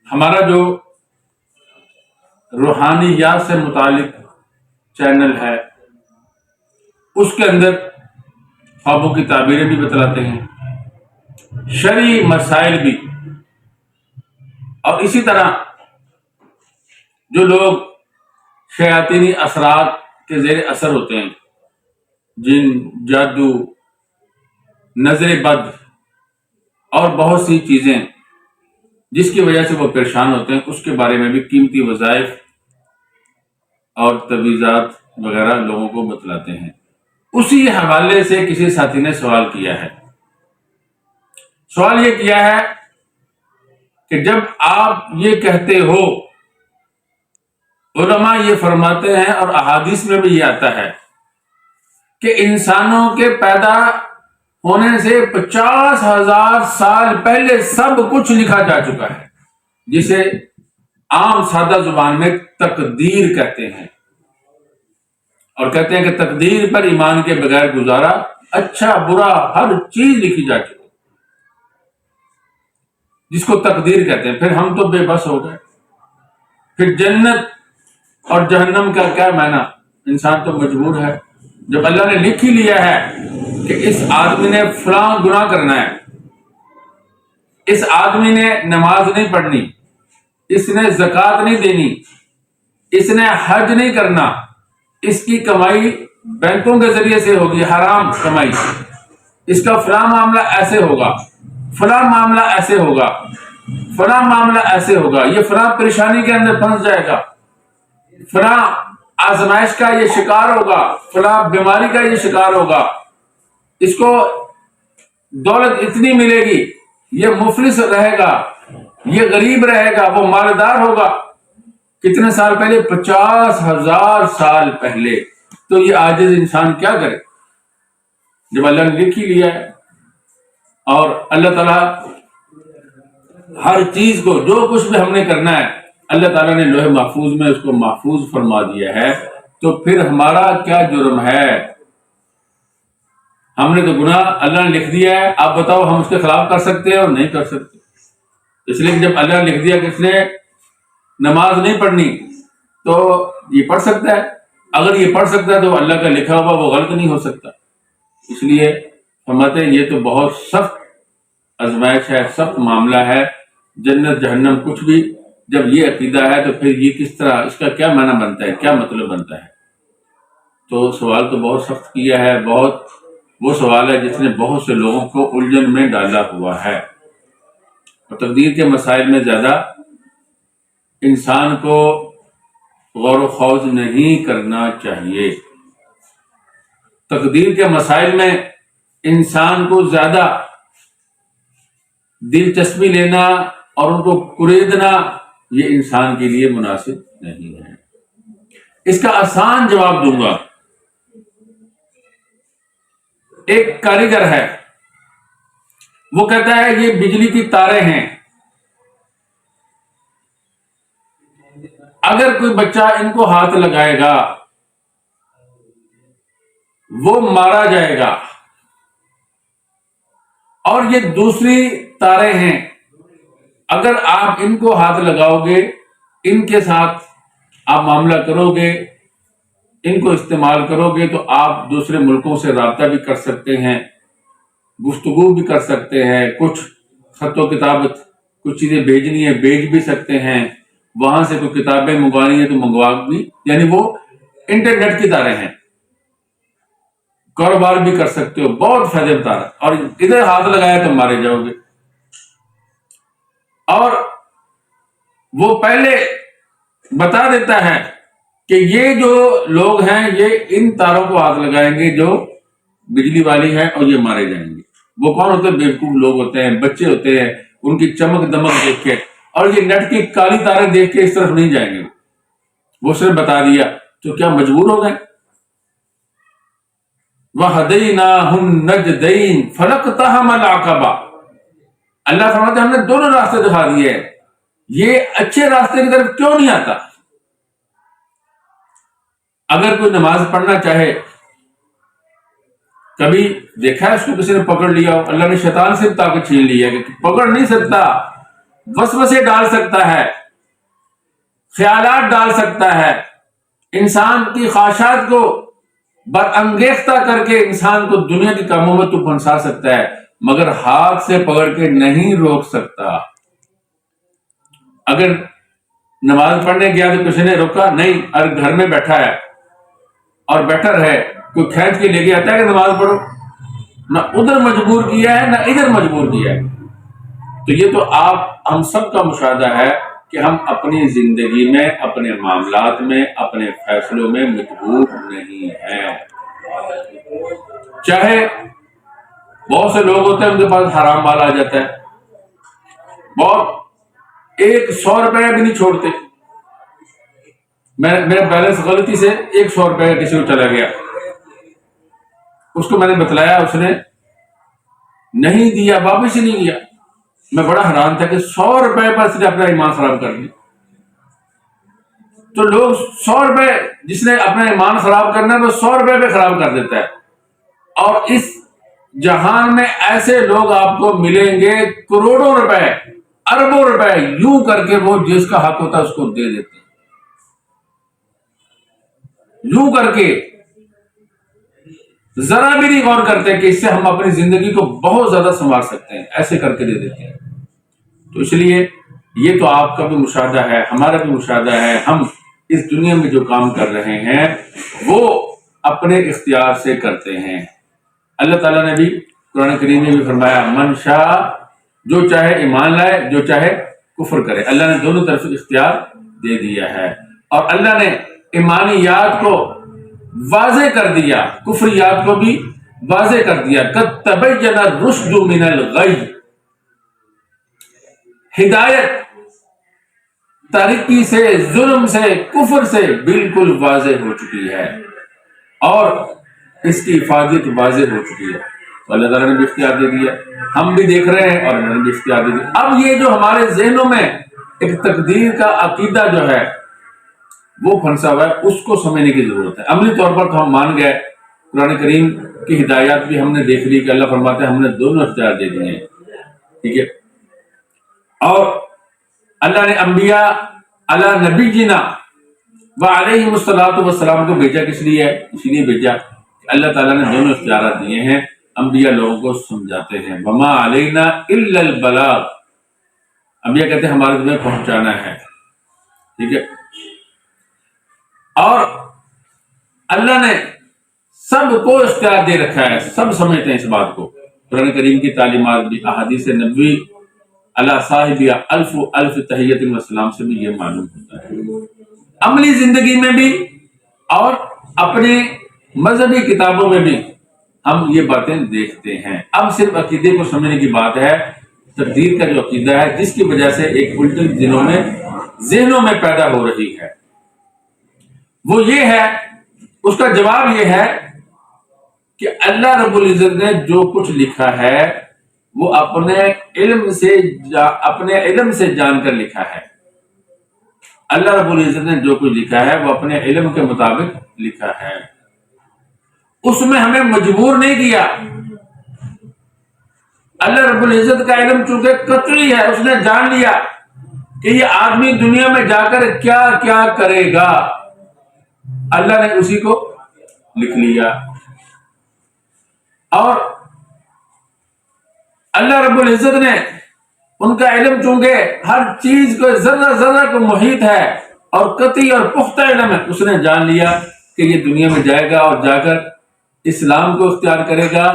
ہمارا جو روحانیات سے متعلق چینل ہے اس کے اندر خوابوں کی تعبیریں بھی بتلاتے ہیں، شرعی مسائل بھی، اور اسی طرح جو لوگ شیاطینی اثرات کے زیر اثر ہوتے ہیں، جن، جادو، نظر بد اور بہت سی چیزیں جس کی وجہ سے وہ پریشان ہوتے ہیں، اس کے بارے میں بھی قیمتی وظائف اور تویزات وغیرہ لوگوں کو بتلاتے ہیں۔ اسی حوالے سے کسی ساتھی نے سوال کیا ہے۔ سوال یہ کیا ہے کہ جب آپ یہ کہتے ہو، علماء یہ فرماتے ہیں اور احادیث میں بھی یہ آتا ہے کہ انسانوں کے پیدا ہونے سے 50,000 سال پہلے سب کچھ لکھا جا چکا ہے، جسے عام سادہ زبان میں تقدیر کہتے ہیں، اور کہتے ہیں کہ تقدیر پر ایمان کے بغیر گزارا، اچھا برا ہر چیز لکھی جا چکی، جس کو تقدیر کہتے ہیں۔ پھر ہم تو بے بس ہو گئے، پھر جنت اور جہنم کا کیا معنی؟ انسان تو مجبور ہے، جب اللہ نے لکھ ہی لیا ہے کہ اس آدمی نے فلاں گناہ کرنا ہے، اس آدمی نے نماز نہیں پڑھنی، اس نے زکوٰۃ نہیں دینی، اس نے حج نہیں کرنا، اس کی کمائی بینکوں کے ذریعے سے ہوگی حرام کمائی، اس کا فلاں معاملہ ایسے ہوگا، فلاں معاملہ ایسے ہوگا، فلاں معاملہ ایسے ہوگا، یہ فلاں پریشانی کے اندر پھنس جائے گا، فلاں آزمائش کا یہ شکار ہوگا، فلاں بیماری کا یہ شکار ہوگا، اس کو دولت اتنی ملے گی، یہ مفلس رہے گا، یہ غریب رہے گا، وہ مالدار ہوگا۔ کتنے سال پہلے؟ 50,000 سال پہلے۔ تو یہ عاجز انسان کیا کرے جب اللہ نے لکھ ہی لیا ہے؟ اور اللہ تعالیٰ ہر چیز کو، جو کچھ بھی ہم نے کرنا ہے، اللہ تعالیٰ نے لوح محفوظ میں اس کو محفوظ فرما دیا ہے، تو پھر ہمارا کیا جرم ہے؟ ہم نے تو گناہ اللہ نے لکھ دیا ہے، آپ بتاؤ ہم اس کے خلاف کر سکتے ہیں؟ اور نہیں کر سکتے، اس لیے کہ جب اللہ نے لکھ دیا کہ اس نے نماز نہیں پڑھنی، تو یہ پڑھ سکتا ہے۔ اگر یہ پڑھ سکتا ہے تو اللہ کا لکھا ہوا وہ غلط نہیں ہو سکتا۔ اس لیے فرماتے ہیں یہ تو بہت سخت آزمائش ہے، سخت معاملہ ہے، جنت جہنم کچھ بھی جب یہ عقیدہ ہے تو پھر یہ کس طرح، اس کا کیا معنی بنتا ہے، کیا مطلب بنتا ہے؟ تو سوال تو بہت سخت کیا ہے، بہت وہ سوال ہے جس نے بہت سے لوگوں کو الجھن میں ڈالا ہوا ہے۔ اور تقدیر کے مسائل میں زیادہ انسان کو غور و خوض نہیں کرنا چاہیے۔ تقدیر کے مسائل میں انسان کو زیادہ دلچسپی لینا اور ان کو کریدنا یہ انسان کے لیے مناسب نہیں ہے۔ اس کا آسان جواب دوں گا۔ ایک کاریگر ہے، وہ کہتا ہے یہ بجلی کی تاریں ہیں، اگر کوئی بچہ ان کو ہاتھ لگائے گا وہ مارا جائے گا، اور یہ دوسری تاریں ہیں، اگر آپ ان کو ہاتھ لگاؤ گے، ان کے ساتھ آپ معاملہ کرو گے، ان کو استعمال کرو گے، تو آپ دوسرے ملکوں سے رابطہ بھی کر سکتے ہیں، گفتگو بھی کر سکتے ہیں، کچھ خط و کتابت، کچھ چیزیں بھیجنی ہے بھیج بھی سکتے ہیں، وہاں سے کوئی کتابیں منگوانی ہے تو منگوا بھی، یعنی وہ انٹرنیٹ کی تاریں ہیں، کاروبار بھی کر سکتے ہو، بہت فائدہ بتا رہا ہے۔ اور ادھر ہاتھ لگایا تو مارے جاؤ گے۔ اور وہ پہلے بتا دیتا ہے کہ یہ جو لوگ ہیں یہ ان تاروں کو ہاتھ لگائیں گے جو بجلی والی ہیں، اور یہ مارے جائیں گے۔ وہ کون ہوتے ہیں؟ بیوقوف لوگ ہوتے ہیں، بچے ہوتے ہیں، ان کی چمک دمک دیکھ کے، اور یہ نیٹ کی کالی تاریں دیکھ کے اس طرف نہیں جائیں گے۔ وہ صرف بتا دیا تو کیا مجبور ہو گئے؟ وَهَدَيْنَاهُ النَّجْدَيْنِ فَلَاقْتَحَمَ الْعَقَبَةَ۔ اللہ فرماتے ہیں ہم نے دونوں راستے دکھا دیے ہیں، یہ اچھے راستے کی طرف کیوں نہیں آتا؟ اگر کوئی نماز پڑھنا چاہے، کبھی دیکھا ہے اس کو کسی نے پکڑ لیا ہو؟ اللہ نے شیطان سے طاقت چھین لی ہے کہ پکڑ نہیں سکتا، وسوسے ڈال سکتا ہے، خیالات ڈال سکتا ہے، انسان کی خواہشات کو برانگیختہ کر کے انسان کو دنیا کے کاموں میں تو پھنسا سکتا ہے، مگر ہاتھ سے پکڑ کے نہیں روک سکتا۔ اگر نماز پڑھنے گیا تو کسی نے روکا نہیں، اور گھر میں بیٹھا ہے اور بیٹر ہے، کوئی کھینچ کے لے کے آتا ہے کہ نماز پڑھو؟ نہ ادھر مجبور کیا ہے نہ ادھر مجبور کیا ہے۔ تو یہ تو ہم سب کا مشاہدہ ہے کہ ہم اپنی زندگی میں، اپنے معاملات میں، اپنے فیصلوں میں مجبور نہیں ہیں۔ چاہے بہت سے لوگ ہوتے ہیں ان کے پاس حرام مال آ جاتا ہے، بہت 100 روپے بھی نہیں چھوڑتے۔ میرا بیلنس غلطی سے 100 روپے کسی کو چلا گیا، اس کو میں نے بتلایا، اس نے نہیں دیا، واپس ہی نہیں دیا۔ میں بڑا حیران تھا کہ 100 روپے پر صرف اپنا ایمان خراب کر دیا۔ تو لوگ 100 روپے، جس نے اپنا ایمان خراب کرنا ہے وہ 100 روپے پہ خراب کر دیتا ہے۔ اور اس جہان میں ایسے لوگ آپ کو ملیں گے، کروڑوں روپے، اربوں روپے یوں کر کے وہ جس کا حق ہوتا ہے اس کو دے دیتے ہیں، یوں کر کے ذرا بھی نہیں غور کرتے کہ اس سے ہم اپنی زندگی کو بہت زیادہ سنوار سکتے ہیں، ایسے کر کے دے دیتے ہیں۔ تو اس لیے یہ تو آپ کا بھی مشاہدہ ہے، ہمارا بھی مشاہدہ ہے، ہم اس دنیا میں جو کام کر رہے ہیں وہ اپنے اختیار سے کرتے ہیں۔ اللہ تعالیٰ نے بھی قرآن کریم میں بھی فرمایا، من شاء، جو چاہے ایمان لائے، جو چاہے کفر کرے۔ اللہ نے دونوں طرف اختیار دے دیا ہے، اور اللہ نے ایمانیات کو واضح کر دیا، کفریات کو بھی واضح کر دیا۔ قد تبین الرشد من الغی، ہدایت تاریکی سے، ظلم سے، کفر سے بالکل واضح ہو چکی ہے، اور اس کی حفاظت واضح ہو چکی ہے۔ تو اللہ تعالیٰ نے بھی اختیار دے دیا، ہم بھی دیکھ رہے ہیں اور انہوں نے بھی اختیار دے دیا۔ اب یہ جو ہمارے ذہنوں میں ایک تقدیر کا عقیدہ جو ہے وہ پھنسا ہوا ہے، اس کو سمجھنے کی ضرورت ہے۔ عملی طور پر تو ہم مان گئے، قرآن کریم کی ہدایات بھی ہم نے دیکھ لی کہ اللہ فرماتے ہیں ہم نے دونوں اختیار دے دیے ہیں، ٹھیک ہے۔ اور اللہ نے انبیاء علی نبی جینا و علیہ السلام کو بھیجا کس لیے ہے؟ اس لیے بھیجا کہ اللہ تعالیٰ نے دونوں اختیارات دیے ہیں، انبیاء لوگوں کو سمجھاتے ہیں۔ وما علینا الا البلاغ، انبیاء کہتے ہیں ہمارے تمہیں پہنچانا ہے، ٹھیک ہے۔ اور اللہ نے سب کو اختیار دے رکھا ہے، سب سمجھتے ہیں اس بات کو۔ قرآن کریم کی تعلیمات بھی، احادیث نبوی علی صاحب الف تحیت و سلام سے بھی یہ معلوم ہوتا ہے، عملی زندگی میں بھی اور اپنے مذہبی کتابوں میں بھی ہم یہ باتیں دیکھتے ہیں۔ اب صرف عقیدے کو سمجھنے کی بات ہے، تقدیر کا جو عقیدہ ہے جس کی وجہ سے ایک الجھن ذہنوں میں پیدا ہو رہی ہے، وہ یہ ہے، اس کا جواب یہ ہے کہ اللہ رب العزت نے جو کچھ لکھا ہے وہ اپنے علم سے جان کر لکھا ہے۔ اللہ رب العزت نے جو کچھ لکھا ہے وہ اپنے علم کے مطابق لکھا ہے، اس میں ہمیں مجبور نہیں کیا۔ اللہ رب العزت کا علم چونکہ قطعی ہے، اس نے جان لیا کہ یہ آدمی دنیا میں جا کر کیا کیا کرے گا، اللہ نے اسی کو لکھ لیا۔ اور اللہ رب العزت نے ان کا علم چونکہ ہر چیز کو ذرہ ذرہ کو محیط ہے اور قطعی اور پختہ علم ہے، اس نے جان لیا کہ یہ دنیا میں جائے گا اور جا کر اسلام کو اختیار کرے گا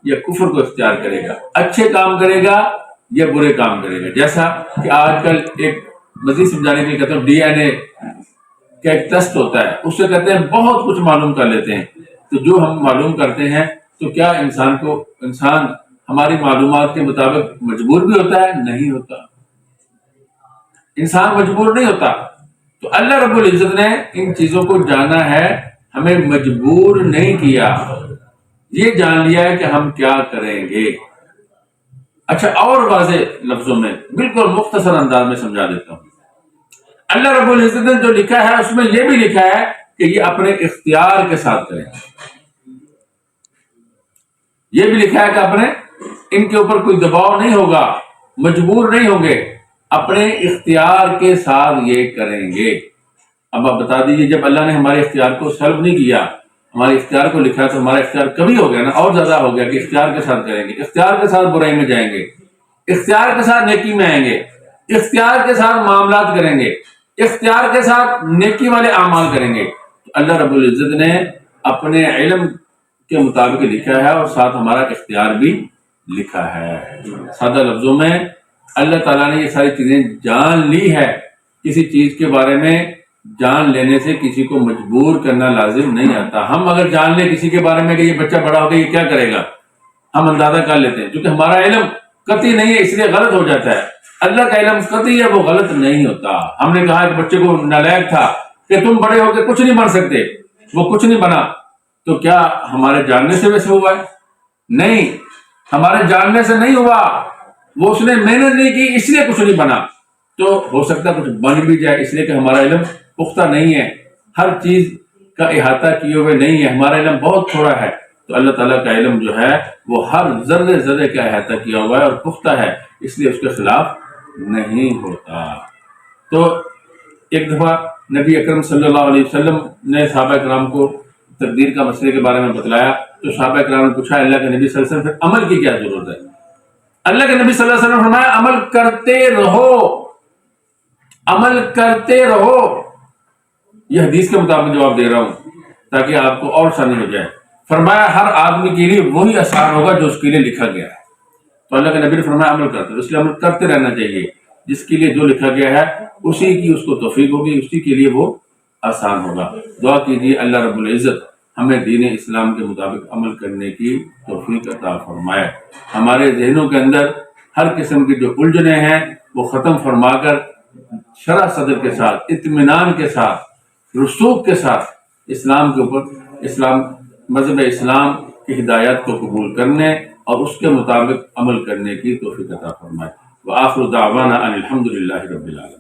یا کفر کو اختیار کرے گا، اچھے کام کرے گا یا برے کام کرے گا۔ جیسا کہ آج کل ایک مزید سمجھانے کے لیے کہتا ہوں، ڈی این اے کا ایک ٹیسٹ ہوتا ہے، اس سے کہتے ہیں بہت کچھ معلوم کر لیتے ہیں۔ تو جو ہم معلوم کرتے ہیں تو کیا انسان ہماری معلومات کے مطابق مجبور بھی ہوتا ہے؟ نہیں ہوتا، انسان مجبور نہیں ہوتا۔ تو اللہ رب العزت نے ان چیزوں کو جانا ہے، ہمیں مجبور نہیں کیا، یہ جان لیا ہے کہ ہم کیا کریں گے۔ اچھا، اور واضح لفظوں میں بالکل مختصر انداز میں سمجھا دیتا ہوں۔ اللہ رب العزت نے جو لکھا ہے اس میں یہ بھی لکھا ہے کہ یہ اپنے اختیار کے ساتھ کریں، یہ بھی لکھا ہے کہ اپنے ان کے اوپر کوئی دباؤ نہیں ہوگا، مجبور نہیں ہوں گے، اپنے اختیار کے ساتھ یہ کریں گے۔ اب آپ بتا دیجیے، جب اللہ نے ہمارے اختیار کو سلب نہیں کیا، ہمارے اختیار کو لکھا تو ہمارا اختیار کبھی ہو گیا نا، اور زیادہ ہو گیا کہ اختیار کے ساتھ کریں گے، اختیار کے ساتھ برائی میں جائیں گے، اختیار کے ساتھ نیکی میں آئیں گے، اختیار کے ساتھ معاملات کریں گے، اختیار کے ساتھ نیکی والے اعمال کریں گے۔ تو اللہ رب العزت نے اپنے علم کے مطابق لکھا ہے اور ساتھ ہمارا اختیار بھی لکھا ہے۔ سادہ لفظوں میں اللہ تعالیٰ نے یہ ساری چیزیں جان لی ہے۔ کسی چیز کے بارے میں جان لینے سے کسی کو مجبور کرنا لازم نہیں آتا۔ ہم اگر جان لیں کسی کے بارے میں کہ یہ بچہ بڑا ہو گیا یہ کیا کرے گا، ہم اندازہ کر لیتے ہیں، کیونکہ ہمارا علم قطعی نہیں ہے اس لیے غلط ہو جاتا ہے۔ اللہ کا علم قطعی ہے، وہ غلط نہیں ہوتا۔ ہم نے کہا کہ بچے کو نالائق تھا کہ تم بڑے ہو کے کچھ نہیں بن سکتے، وہ کچھ نہیں بنا، تو کیا ہمارے جاننے سے ویسے ہوا ہے؟ نہیں، ہمارے جاننے سے نہیں ہوا، وہ اس نے محنت نہیں کی اس لیے کچھ نہیں بنا۔ تو ہو سکتا ہے کچھ بن بھی جائے، اس لیے کہ ہمارا علم پختہ نہیں ہے، ہر چیز کا احاطہ کیے ہوئے نہیں ہے، ہمارا علم بہت تھوڑا ہے۔ تو اللہ تعالیٰ کا علم جو ہے وہ ہر ذرے ذرے کا احاطہ کیا ہوا ہے اور پختہ ہے، اس لیے اس کے خلاف نہیں ہوتا۔ تو ایک دفعہ نبی اکرم صلی اللہ علیہ وسلم نے صحابہ کرام کو تقدیر کا مسئلے کے بارے میں بتلایا، تو صحابہ کرام نے پوچھا اللہ کے نبی صلی اللہ علیہ وسلم پھر عمل کی کیا ضرورت ہے؟ اللہ کے نبی صلی اللہ علیہ وسلم نے فرمایا عمل کرتے رہو، عمل کرتے رہو۔ یہ حدیث کے مطابق جواب دے رہا ہوں تاکہ آپ کو اور آسانی ہو جائے۔ فرمایا ہر آدمی کے لیے وہی آسان ہوگا جو اس کے لیے لکھا گیا ہے۔ تو اللہ کے نبی نے فرمایا عمل کرتے رہو، اس لیے عمل کرتے رہنا چاہیے، جس کے لیے جو لکھا گیا ہے اسی کی اس کو توفیق ہوگی، اسی کے لیے وہ آسان ہوگا۔ دعا کیجیے اللہ رب العزت ہمیں دین اسلام کے مطابق عمل کرنے کی توفیق عطا فرمائے، ہمارے ذہنوں کے اندر ہر قسم کی جو الجھنیں ہیں وہ ختم فرما کر شرح صدر کے ساتھ، اطمینان کے ساتھ، رسوخ کے ساتھ اسلام کے اوپر، اسلام مذہب اسلام کی ہدایات کو قبول کرنے اور اس کے مطابق عمل کرنے کی توفیق عطا فرمائے۔ وآخر دعوانا ان الحمد للہ رب العالمین۔